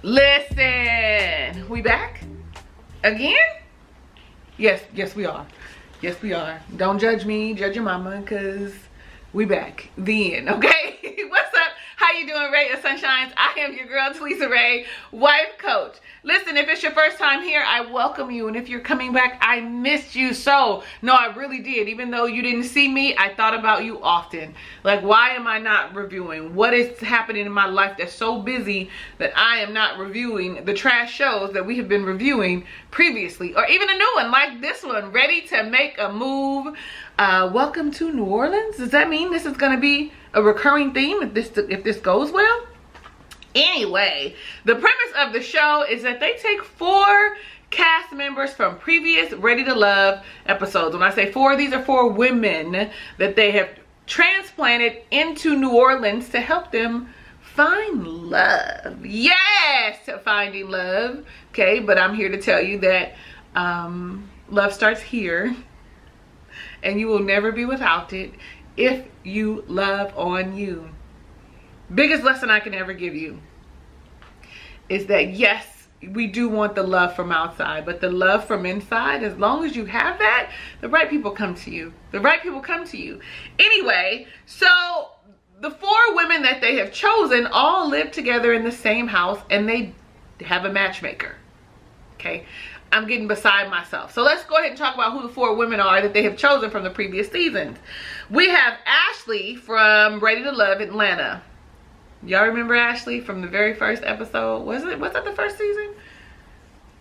Listen, we back again? Yes, we are. Yes, we are. Don't judge me, judge your mama, because we back. The end, okay? What's up? How you doing, Rae of Sunshines? I am your girl, Rae, wife coach. Listen, if it's your first time here, I welcome you. And if you're coming back, I missed you so. No, I really did. Even though you didn't see me, I thought about you often. Like, why am I not reviewing? What is happening in my life that's so busy that I am not reviewing the trash shows that we have been reviewing previously? Or even a new one like this one, Ready to Make a Move. Welcome to New Orleans. Does that mean this is going to be a recurring theme if this goes well? Anyway, the premise of the show is that they take 4 cast members from previous Ready to Love episodes. When I say 4, these are 4 women that they have transplanted into New Orleans to help them find love. Yes, finding love. Okay, but I'm here to tell you that love starts here, and you will never be without it if you love on you. Biggest lesson I can ever give you is that yes, we do want the love from outside, but the love from inside, as long as you have that, the right people come to you. The right people come to you. Anyway, so the 4 women that they have chosen all live together in the same house, and they have a matchmaker. Okay, I'm getting beside myself. So let's go ahead and talk about who the 4 women are that they have chosen from the previous seasons. We have Ashley from Ready to Love Atlanta. Y'all remember Ashley from the very first episode? Was that the first season?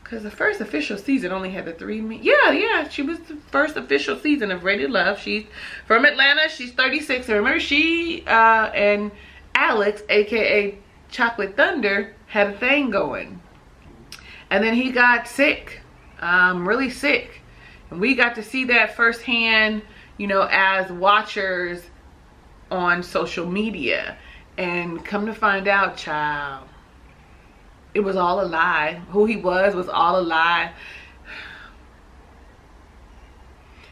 Because the first official season only had the 3 men. Yeah, she was the first official season of Ready to Love. She's from Atlanta. She's 36. And remember, she and Alex, aka Chocolate Thunder, had a thing going. And then he got sick, really sick. And we got to see that firsthand, you know, as watchers on social media. And come to find out, child, it was all a lie. Who he was all a lie.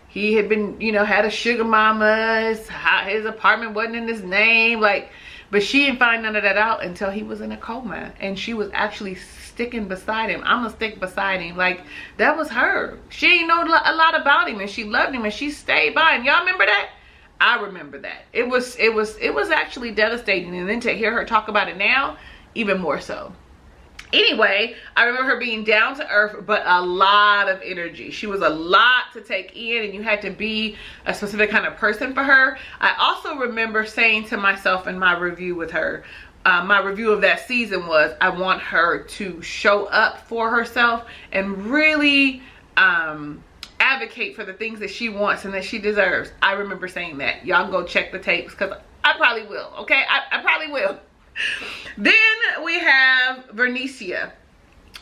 He had been, you know, had a sugar mama. His apartment wasn't in his name. Like, but she didn't find none of that out until he was in a coma. And she was actually sticking beside him. I'm gonna stick beside him. Like, that was her. She didn't know a lot about him, and she loved him, and she stayed by him. Y'all remember that? I remember that. It was actually devastating. And then to hear her talk about it now, even more so. Anyway, I remember her being down to earth, but a lot of energy. She was a lot to take in, and you had to be a specific kind of person for her. I also remember saying to myself in my review with her, my review of that season was, I want her to show up for herself and really advocate for the things that she wants and that she deserves. I remember saying that. Y'all can go check the tapes, because I probably will. Okay, I probably will. Then we have Vernicia,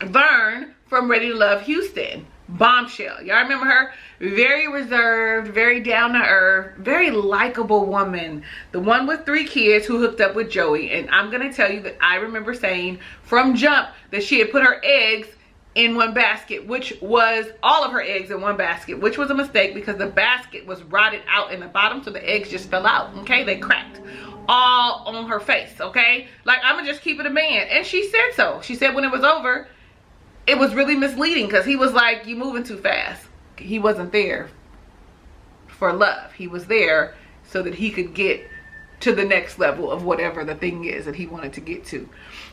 Vern from Ready to Love Houston. Bombshell. Y'all remember her? Very reserved, very down to earth, very likable woman. The one with 3 kids who hooked up with Joey. And I'm gonna tell you that I remember saying from jump that she had put her eggs in one basket, which was all of her eggs in one basket, which was a mistake because the basket was rotted out in the bottom, so the eggs just fell out. Okay, they cracked all on her face. Okay, like, I'm gonna just keep it a man. And she said so. She said when it was over, it was really misleading because he was like, you moving too fast. He wasn't there for love. He was there so that he could get to the next level of whatever the thing is that he wanted to get to.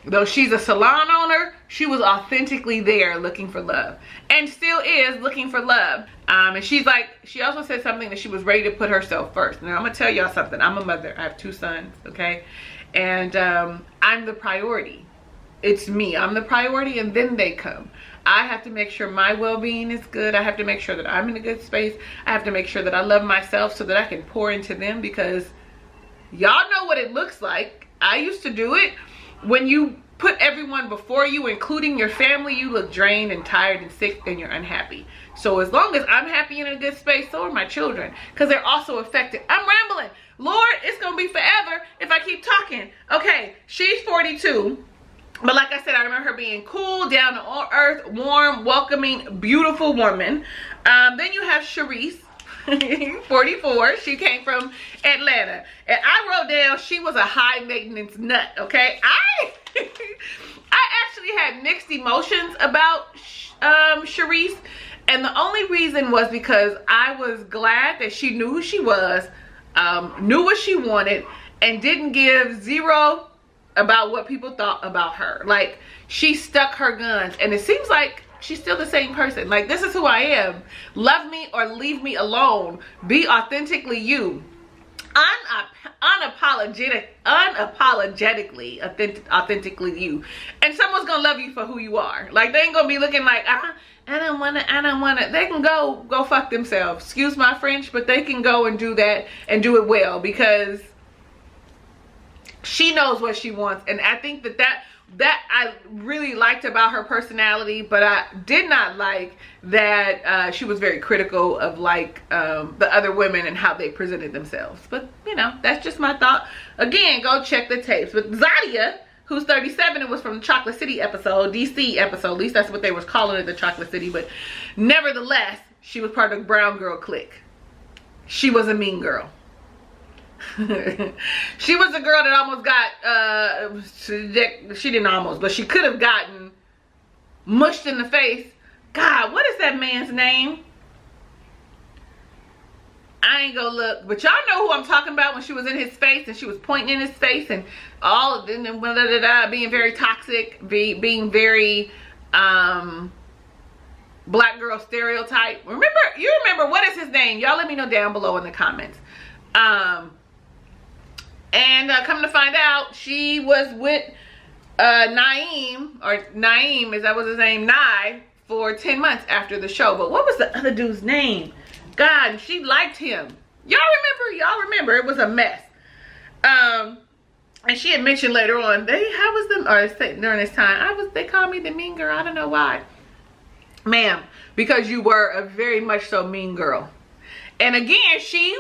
Though she's a salon owner, she was authentically there looking for love, and still is looking for love. And she's like, she also said something that she was ready to put herself first. Now I'm gonna tell y'all something. I'm a mother. I have 2 sons, okay? And I'm the priority. It's me. I'm the priority, and then they come. I have to make sure my well-being is good. I have to make sure that I'm in a good space. I have to make sure that I love myself so that I can pour into them, because y'all know what it looks like. I used to do it. When you put everyone before you, including your family, you look drained and tired and sick, and you're unhappy. So as long as I'm happy in a good space, so are my children, because they're also affected. I'm rambling. Lord, it's going to be forever if I keep talking. Okay, she's 42. But like I said, I remember her being cool, down to earth, warm, welcoming, beautiful woman. Then you have Sharese, 44. She came from Atlanta. And I wrote down she was a high maintenance nut, okay? I actually had mixed emotions about Sharese, and the only reason was because I was glad that she knew who she was, knew what she wanted, and didn't give zero about what people thought about her. Like, she stuck her guns, and it seems like she's still the same person. Like, this is who I am. Love me or leave me alone. Be authentically you. Unapologetically authentically you. And someone's gonna love you for who you are. Like, they ain't gonna be looking like, I don't wanna. They can go fuck themselves. Excuse my French, but they can go and do that and do it well, because she knows what she wants. And I think that I really liked about her personality, but I did not like that she was very critical of, like, the other women and how they presented themselves. But, you know, that's just my thought. Again, go check the tapes. But Zadia, who's 37, and was from the Chocolate City episode, DC episode, at least that's what they was calling it, the Chocolate City, but nevertheless, she was part of the brown girl clique. She was a mean girl. She was a girl that almost got she didn't almost, but she could have gotten mushed in the face. God, what is that man's name? I ain't gonna look, but y'all know who I'm talking about, when she was in his face and she was pointing in his face and all of them, being very toxic, being very black girl stereotype. You remember what is his name? Y'all let me know down below in the comments. And come to find out, she was with Naeem, is that was his name, Nye, for 10 months after the show. But what was the other dude's name? God, she liked him. Y'all remember? It was a mess. And she had mentioned later on, during this time, they called me the mean girl. I don't know why. Ma'am, because you were a very much so mean girl. And again, she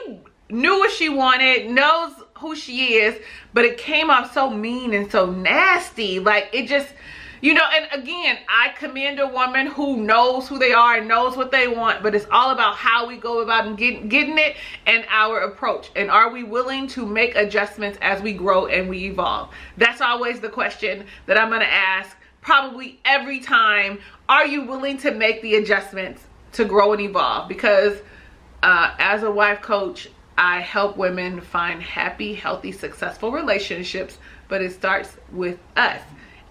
knew what she wanted, knows who she is, but it came off so mean and so nasty. Like, it just, you know, and again, I commend a woman who knows who they are and knows what they want, but it's all about how we go about and getting it, and our approach. And are we willing to make adjustments as we grow and we evolve? That's always the question that I'm gonna ask probably every time. Are you willing to make the adjustments to grow and evolve? Because as a wife coach, I help women find happy, healthy, successful relationships, but it starts with us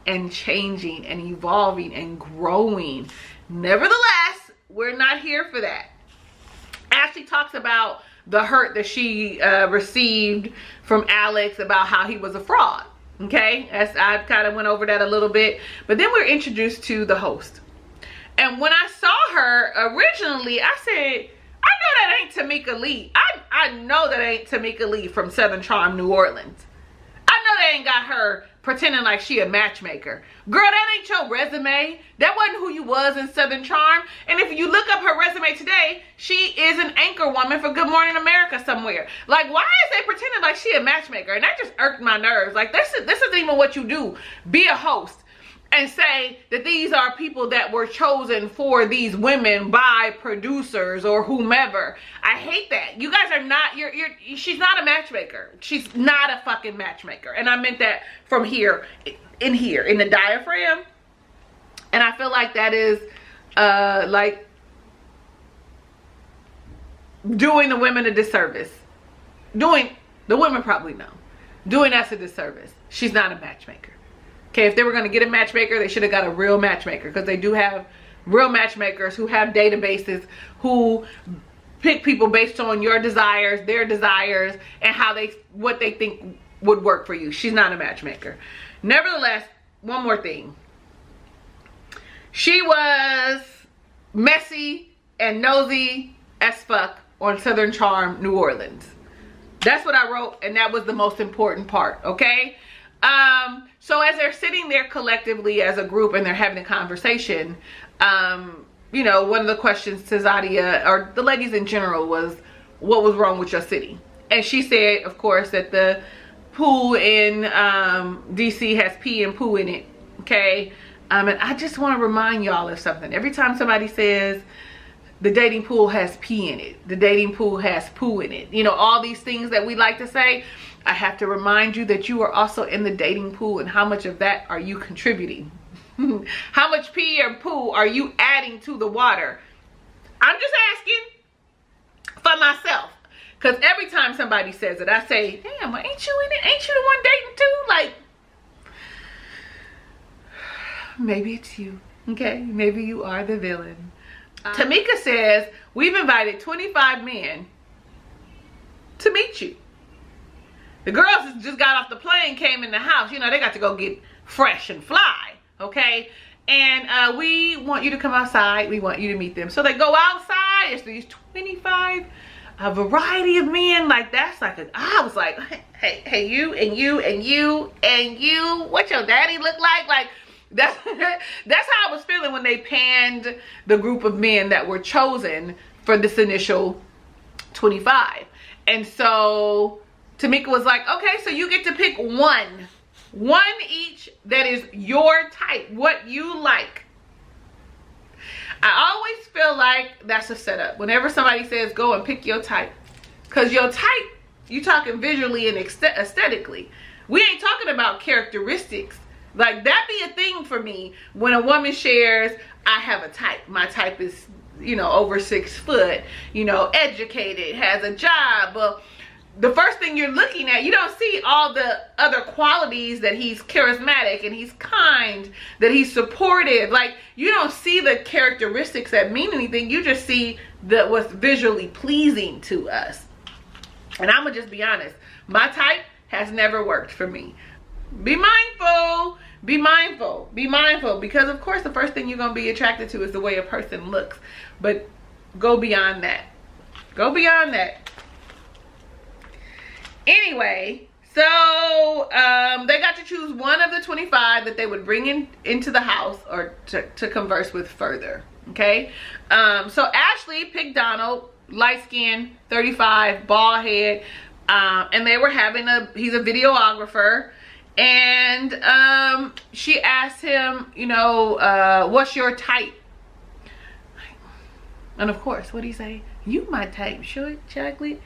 and changing and evolving and growing. Nevertheless, we're not here for that. Ashley talks about the hurt that she received from Alex about how he was a fraud. Okay, as I kind of went over that a little bit, but then we're introduced to the host. And when I saw her originally, I said, I know that ain't Tamika Lee. I know that ain't Tamika Lee from Southern Charm, New Orleans. I know they ain't got her pretending like she a matchmaker. Girl, that ain't your resume. That wasn't who you was in Southern Charm. And if you look up her resume today, she is an anchor woman for Good Morning America somewhere. Like, why is they pretending like she a matchmaker? And that just irked my nerves. Like, this isn't even what you do. Be a host and say that these are people that were chosen for these women by producers or whomever. I hate that. You guys are not, she's not a matchmaker. She's not a fucking matchmaker. And I meant that from here, in the diaphragm. And I feel like that is like doing the women a disservice. The women probably know. Doing us a disservice. She's not a matchmaker. Okay, if they were going to get a matchmaker, they should have got a real matchmaker, because they do have real matchmakers who have databases, who pick people based on your desires, their desires, and what they think would work for you. She's not a matchmaker. Nevertheless, one more thing. She was messy and nosy as fuck on Southern Charm, New Orleans. That's what I wrote, and that was the most important part, okay? So as they're sitting there collectively as a group and they're having a conversation, you know, one of the questions to Zadia, or the ladies in general, was, what was wrong with your city? And she said, of course, that the pool in DC has pee and poo in it, okay? And I just want to remind y'all of something. Every time somebody says the dating pool has pee in it. The dating pool has poo in it. You know, all these things that we like to say. I have to remind you that you are also in the dating pool, and how much of that are you contributing? How much pee or poo are you adding to the water? I'm just asking for myself. Because every time somebody says it, I say, damn, well, ain't you in it? Ain't you the one dating too? Like, maybe it's you. Okay, maybe you are the villain. Tamika says, we've invited 25 men to meet you. The girls just got off the plane, came in the house. You know, they got to go get fresh and fly, okay? And we want you to come outside. We want you to meet them. So they go outside. It's these 25, a variety of men. Like, that's like, I was like, hey, you, and you, and you, and you. What your daddy look like? Like, that's how I was feeling when they panned the group of men that were chosen for this initial 25. And so Tamika was like, okay, so you get to pick one each that is your type, what you like. I always feel like that's a setup whenever somebody says go and pick your type, because your type, you talking visually and aesthetically. We ain't talking about characteristics. Like, that be a thing for me when a woman shares, I have a type. My type is, you know, over 6 foot, you know, educated, has a job. Well, the first thing you're looking at, you don't see all the other qualities, that he's charismatic and he's kind, that he's supportive. Like, you don't see the characteristics that mean anything. You just see what's visually pleasing to us. And I'm gonna just be honest, my type has never worked for me. Be mindful, be mindful, be mindful, because of course the first thing you're gonna be attracted to is the way a person looks. But go beyond that. Go beyond that. Anyway, so they got to choose one of the 25 that they would bring into the house, or to converse with further. Okay, so Ashley picked Donald, light skin, 35, bald head, and they were having he's a videographer. And she asked him, you know, what's your type? And of course, what did he say? You my type, short, chocolate.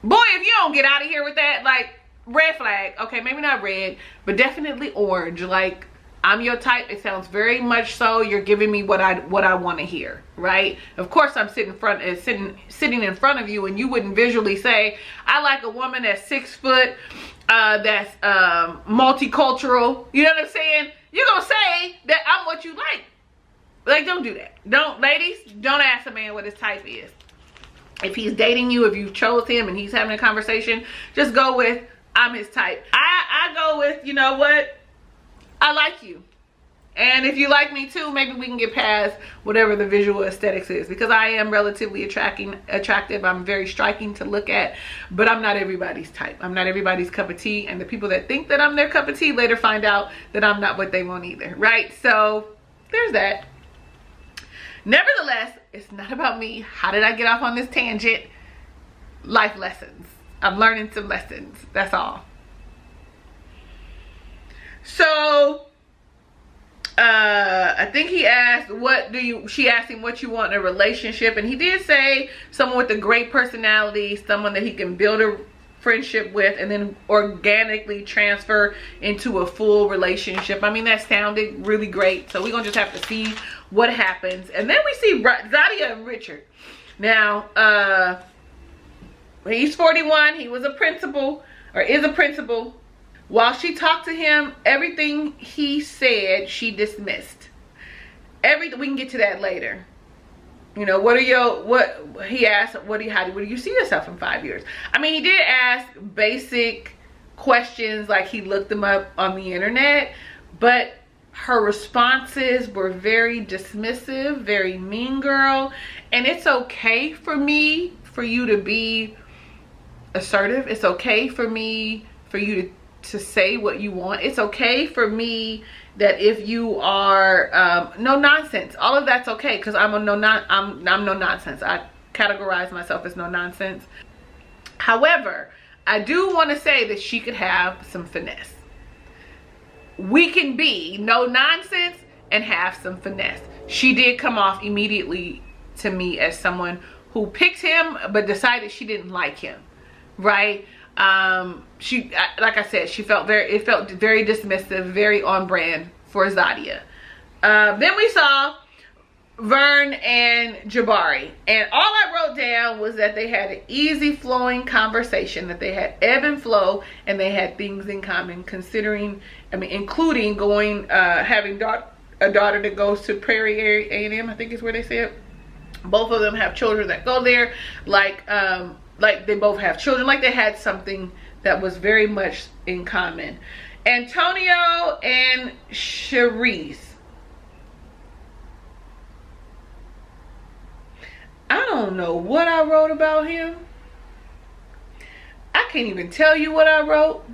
Boy, if you don't get out of here with that, like, red flag. Okay, maybe not red, but definitely orange. Like, I'm your type. It sounds very much so. You're giving me what I want to hear, right? Of course, I'm sitting in front of you, and you wouldn't visually say, I like a woman that's 6 foot, that's multicultural. You know what I'm saying? You're gonna say that I'm what you like. Like, don't do that. Don't, ladies, don't ask a man what his type is. If he's dating you, if you chose him and he's having a conversation, just go with, I'm his type. I go with, you know what? I like you. And if you like me too, maybe we can get past whatever the visual aesthetics is, because I am relatively attractive. I'm very striking to look at, but I'm not everybody's type. I'm not everybody's cup of tea. And the people that think that I'm their cup of tea later find out that I'm not what they want either, right? So there's that. Nevertheless, it's not about me. How did I get off on this tangent? Life lessons. I'm learning some lessons. That's all. So I think he asked, she asked him what you want in a relationship, and he did say someone with a great personality, someone that he can build a friendship with and then organically transfer into a full relationship. I mean, that sounded really great. So we're gonna just have to see what happens. And then we see Zadia and Richard. Now, he's 41. He was a principal, or is a principal. While she talked to him, everything he said, she dismissed. Everything. We can get to that later. You know, he asked, how do you see yourself in 5 years? I mean, he did ask basic questions, like he looked them up on the internet, but her responses were very dismissive, very mean girl. And it's okay for you to be assertive. It's okay for you to say what you want. It's okay for me that if you are no nonsense, all of that's okay, because I'm no nonsense. I categorize myself as no nonsense. However, I do want to say that she could have some finesse. We can be no nonsense and have some finesse. She did come off immediately to me as someone who picked him but decided she didn't like him, right? She, like I said, it felt very dismissive, very on brand for Zadia. Then we saw Vern and Jabari, and all I wrote down was that they had an easy flowing conversation, that they had ebb and flow, and they had things in common, including going, having a daughter that goes to Prairie A&M, I think is where they said. Both of them have children that go there, like they both have children, like they had something that was very much in common. Antonio and Sharese. I don't know what I wrote about him. I can't even tell you what I wrote.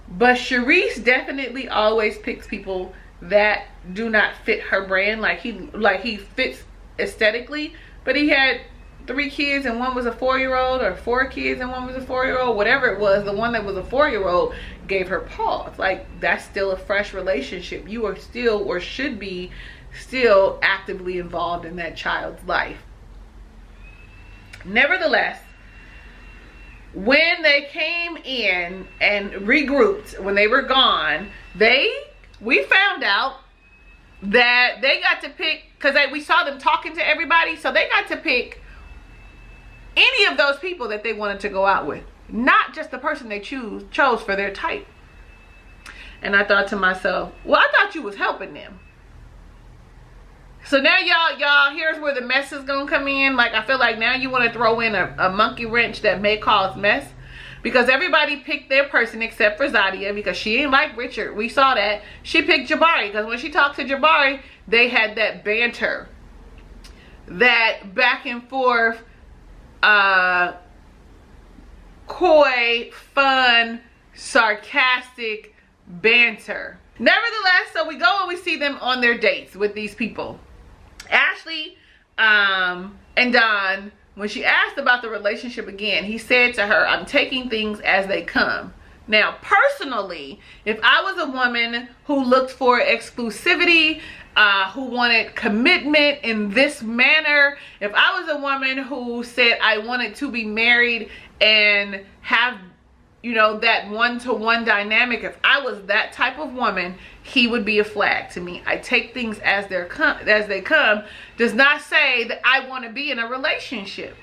But Sharese definitely always picks people that do not fit her brand. Like he fits aesthetically, but he had 3 kids and one was a 4-year-old, or 4 kids and one was a 4-year-old, whatever it was. The one that was a 4-year-old gave her pause. Like, that's still a fresh relationship. You are still, or should be still, actively involved in that child's life. Nevertheless, when they came in and regrouped, when they were gone, we found out that they got to pick, because we saw them talking to everybody, so they got to pick any of those people that they wanted to go out with, not just the person they chose for their type. And I thought to myself, well, I thought you was helping them. So now y'all, here's where the mess is gonna come in. Like, I feel like now you want to throw in a monkey wrench that may cause mess, because everybody picked their person except for Zadia, because she didn't like Richard. We saw that. She picked Jabari because when she talked to Jabari, they had that banter, that back and forth, coy, fun, sarcastic banter. Nevertheless, so we go and we see them on their dates with these people. Ashley and Don, when she asked about the relationship again, he said to her, I'm taking things as they come. Now, personally, if I was a woman who looked for exclusivity, who wanted commitment in this manner, if I was a woman who said I wanted to be married and have, you know, that one-to-one dynamic, if I was that type of woman, he would be a flag to me. I take things as they come does not say that I want to be in a relationship.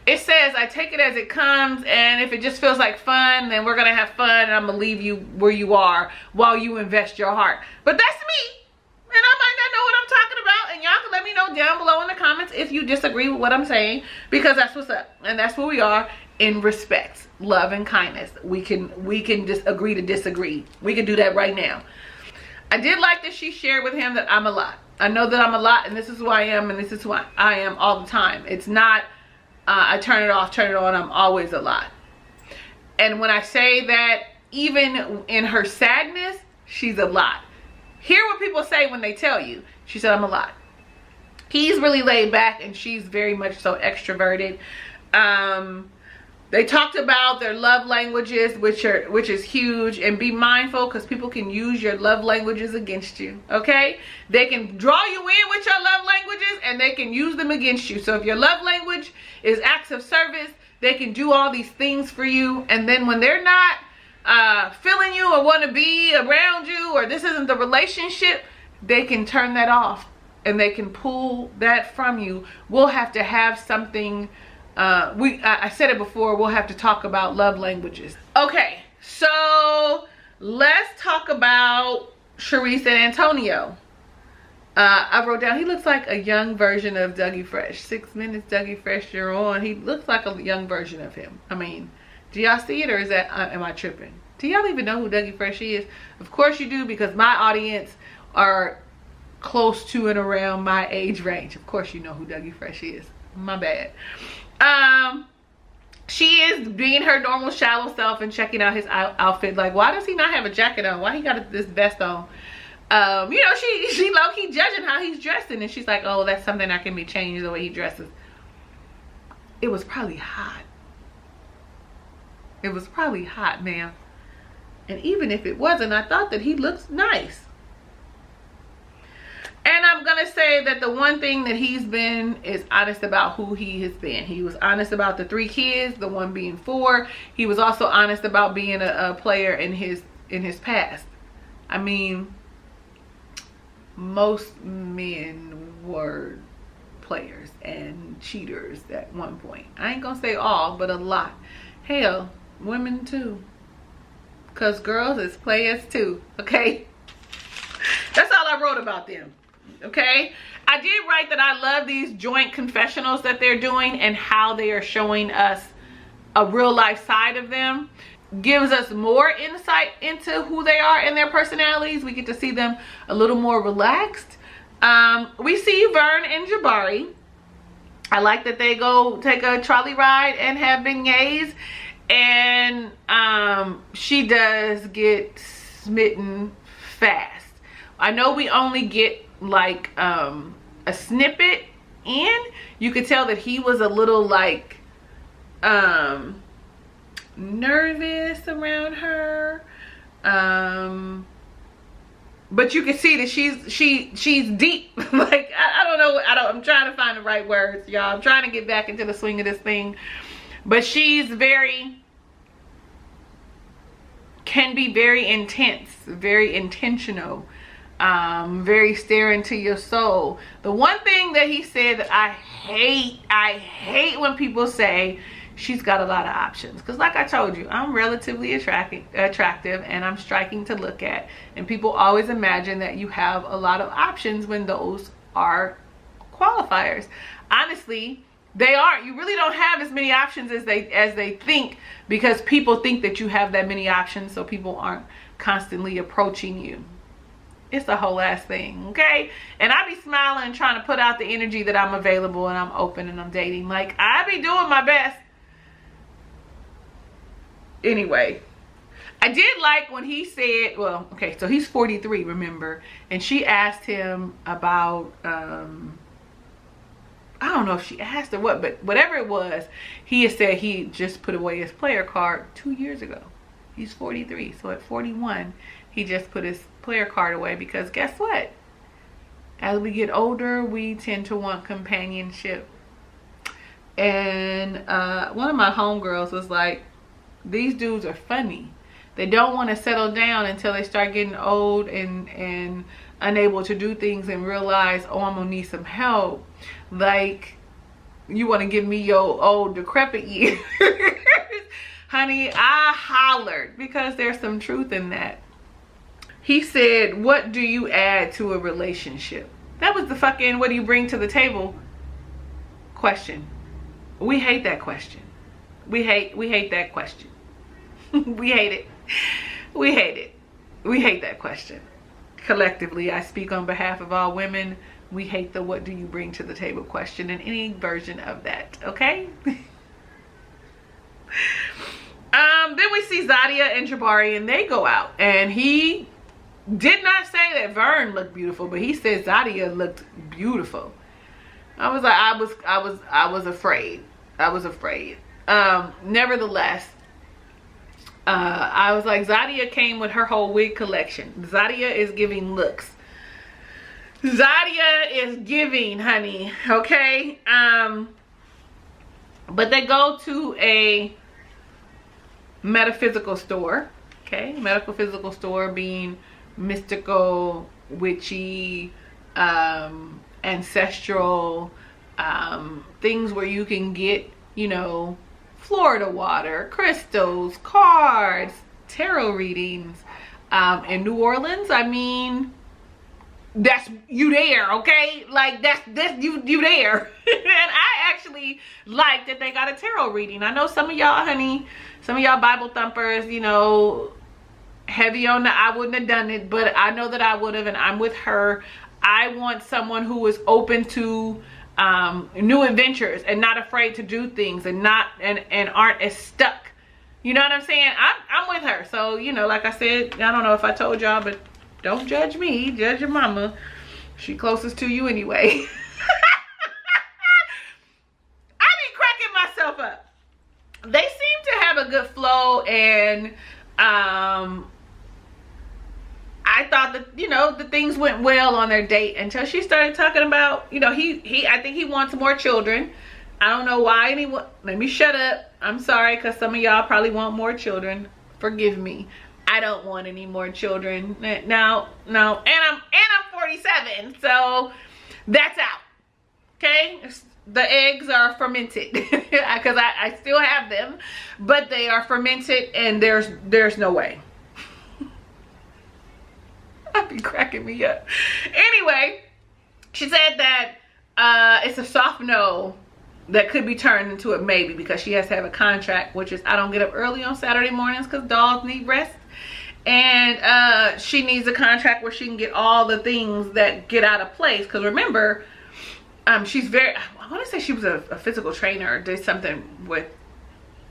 It says I take it as it comes, and if it just feels like fun, then we're gonna have fun, and I'm gonna leave you where you are while you invest your heart. But that's me, and I might not know what I'm talking about, and y'all can let me know down below in the comments if you disagree with what I'm saying, because that's what's up, and that's where we are in respect, love, and kindness. We can just agree to disagree. We can do that right now. I did like that she shared with him that I'm a lot. I know that I'm a lot, and this is who I am, and this is who I am all the time. It's not I turn it off, turn it on. I'm always a lot. And when I say that, even in her sadness, she's a lot. Hear what people say when they tell you. She said, I'm a lot. He's really laid back, and she's very much so extroverted. They talked about their love languages, which is huge, and be mindful, because people can use your love languages against you. Okay, they can draw you in with your love languages, and they can use them against you. So if your love language is acts of service, they can do all these things for you, and then when they're not feeling you or want to be around you, or this isn't the relationship, they can turn that off, and they can pull that from you. We'll have to have something. I said it before, we'll have to talk about love languages. Okay, so let's talk about Sharese and Antonio. I wrote down, he looks like a young version of Dougie Fresh. 6 minutes, Dougie Fresh, you're on. He looks like a young version of him. I mean, do y'all see it, or is that, am I tripping? Do y'all even know who Dougie Fresh is? Of course you do, because my audience are close to and around my age range. Of course you know who Dougie Fresh is. My bad. She is being her normal shallow self and checking out his outfit. Like, why does he not have a jacket on? Why he got this vest on? You know, she low-key judging how he's dressing, and she's like, oh, that's something that can be changed, the way he dresses. It was probably hot. It was probably hot, ma'am. And even if it wasn't, I thought that he looks nice. And I'm gonna say that the one thing that he's been is honest about who he has been. He was honest about the 3 kids, the one being 4. He was also honest about being a player in his past. I mean, most men were players and cheaters at one point. I ain't gonna say all, but a lot. Hell, women too. Cause girls is players too, okay? That's all I wrote about them. Okay, I did write that I love these joint confessionals that they're doing and how they are showing us a real life side of them. Gives us more insight into who they are and their personalities. We get to see them a little more relaxed. We see Vern and Jabari. I like that they go take a trolley ride and have beignets. And she does get smitten fast. I know we only get like a snippet in. You could tell that he was a little like nervous around her, but you can see that she's deep. Like I don't know, I'm trying to find the right words, y'all. I'm trying to get back into the swing of this thing, but she's can be very intense, very intentional, very stare into your soul. The one thing that he said that I hate when people say she's got a lot of options, because like I told you, I'm relatively attractive and I'm striking to look at, and people always imagine that you have a lot of options when those are qualifiers. Honestly, they aren't. You really don't have as many options as they think, because people think that you have that many options, so people aren't constantly approaching you. It's a whole ass thing, okay? And I be smiling and trying to put out the energy that I'm available and I'm open and I'm dating. Like, I be doing my best. Anyway, I did like when he said, well, okay, so he's 43, remember? And she asked him about, I don't know if she asked or what, but whatever it was, he had said he just put away his player card 2 years ago. He's 43, so at 41, he just put his player card away, because guess what? As we get older, we tend to want companionship. And one of my homegirls was like, these dudes are funny. They don't want to settle down until they start getting old and unable to do things and realize, oh, I'm gonna need some help. Like, you want to give me your old decrepit years. Honey, I hollered, because there's some truth in that. He said, what do you add to a relationship? That was the fucking what do you bring to the table question. We hate that question. We hate that question. We hate it. We hate it. We hate that question. Collectively, I speak on behalf of all women. We hate the what do you bring to the table question in any version of that, okay? Then we see Zadia and Jabari, and they go out, and he did not say that Vern looked beautiful, but he said Zadia looked beautiful. I was like, I was afraid. I was afraid. Nevertheless, I was like, Zadia came with her whole wig collection. Zadia is giving looks. Zadia is giving, honey, okay? But they go to a metaphysical store, okay? Metaphysical store being mystical, witchy, ancestral, things where you can get, you know, Florida water, crystals, cards, tarot readings. In New Orleans, I mean, that's you there, okay? Like that's you there. And I actually like that they got a tarot reading. I know some of y'all, honey, some of y'all Bible thumpers, you know, heavy on the I wouldn't have done it, but I know that I would have, and I'm with her. I want someone who is open to new adventures and not afraid to do things, and aren't as stuck. You know what I'm saying? I'm with her. So, you know, like I said, I don't know if I told y'all, but don't judge me, judge your mama. She closest to you anyway. I be cracking myself up. They seem to have a good flow, and I I thought that, you know, the things went well on their date until she started talking about, you know, I think he wants more children. I don't know why anyone, let me shut up. I'm sorry, because some of y'all probably want more children. Forgive me. I don't want any more children. No. And I'm 47, so that's out. Okay? The eggs are fermented because I still have them, but they are fermented and there's no way. I'd be cracking me up. Anyway, she said that it's a soft no that could be turned into a maybe because she has to have a contract, which is I don't get up early on Saturday mornings because dogs need rest. And she needs a contract where she can get all the things that get out of place. Because remember, she's very, I want to say she was a physical trainer or did something with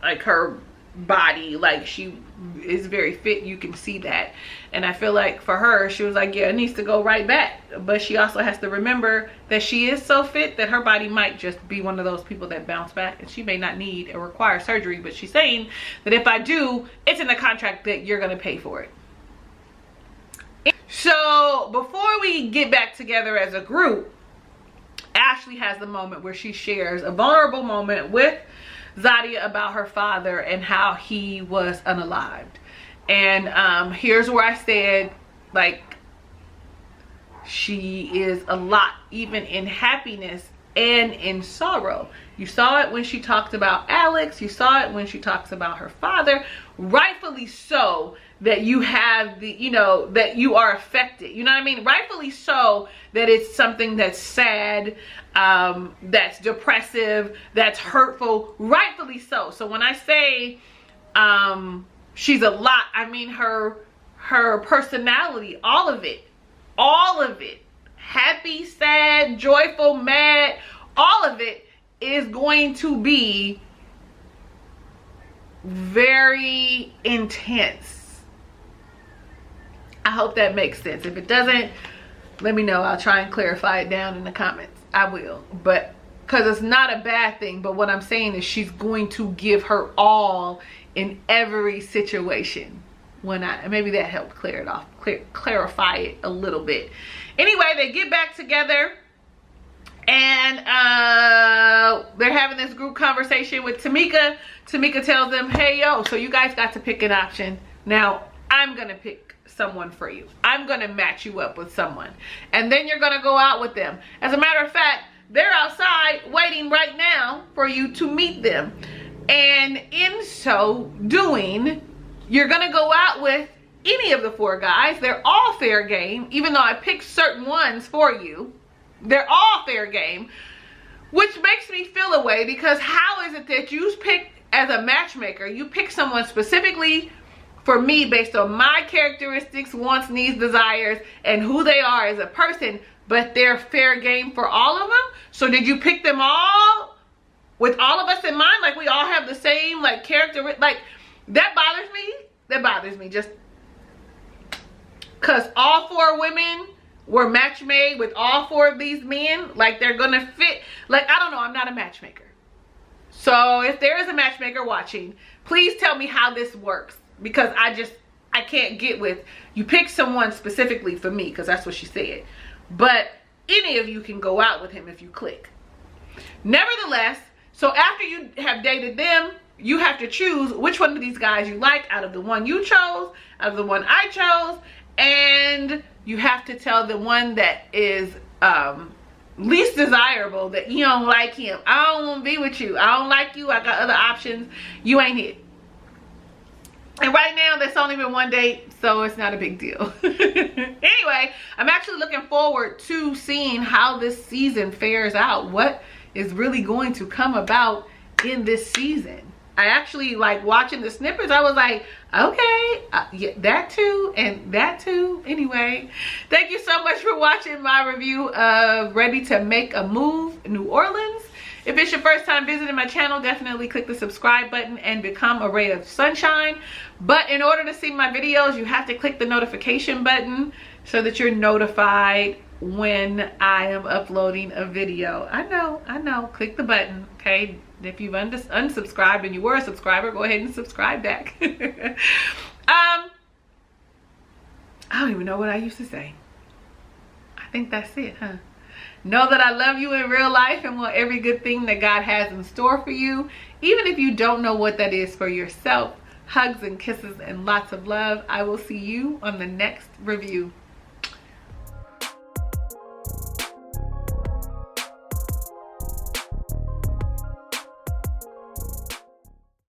like her body. Like she is very fit. You can see that. And I feel like for her, she was like, yeah, it needs to go right back. But she also has to remember that she is so fit that her body might just be one of those people that bounce back. And she may not need or require surgery. But she's saying that if I do, it's in the contract that you're going to pay for it. So before we get back together as a group, Ashley has the moment where she shares a vulnerable moment with Zadia about her father and how he was unalived. And here's where I said, like, she is a lot, even in happiness and in sorrow. You saw it when she talked about Alex. You saw it when she talks about her father. Rightfully so, that you have the, you know, that you are affected. You know what I mean? Rightfully so, that it's something that's sad, that's depressive, that's hurtful. Rightfully so. So when I say she's a lot, I mean her personality, all of it, happy, sad, joyful, mad, all of it is going to be very intense. I hope that makes sense. If it doesn't, let me know. I'll try and clarify it down in the comments. I will. But because it's not a bad thing, but what I'm saying is she's going to give her all in every situation. Maybe that helped clear it off, clarify it a little bit. Anyway, they get back together and they're having this group conversation with Tamika. Tamika tells them, hey, yo, so you guys got to pick an option. Now, I'm going to pick someone for you. I'm going to match you up with someone. And then you're going to go out with them. As a matter of fact, they're outside waiting right now for you to meet them. And in so doing, you're going to go out with any of the 4 guys. They're all fair game, even though I picked certain ones for you. They're all fair game, which makes me feel a way, because how is it that you pick, as a matchmaker, you pick someone specifically for me based on my characteristics, wants, needs, desires, and who they are as a person, but they're fair game for all of them? So did you pick them all with all of us in mind? Like we all have the same like character, like that bothers me. That bothers me just because all 4 women were match made with all 4 of these men. Like they're gonna fit. Like, I don't know, I'm not a matchmaker. So if there is a matchmaker watching, please tell me how this works, because I can't get with you pick someone specifically for me, because that's what she said, but any of you can go out with him if you click. Nevertheless, so after you have dated them, you have to choose which one of these guys you like out of the one you chose, out of the one I chose, and you have to tell the one that is least desirable that you don't like him. I don't want to be with you. I don't like you. I got other options. You ain't it. And right now, there's only been 1 date, so it's not a big deal. Anyway, I'm actually looking forward to seeing how this season fares out. What is really going to come about in this season. I actually like watching the snippets. I was like, okay, yeah, that too and that too. Anyway, thank you so much for watching my review of Ready to Make a Move, New Orleans. If it's your first time visiting my channel, definitely click the subscribe button and become a Ray of Sunshine. But in order to see my videos, you have to click the notification button so that you're notified when I am uploading a video. I know, click the button, okay? If you've unsubscribed and you were a subscriber, go ahead and subscribe back. I don't even know what I used to say. I think that's it, huh? Know that I love you in real life and want every good thing that God has in store for you. Even if you don't know what that is for yourself. Hugs and kisses and lots of love. I will see you on the next review.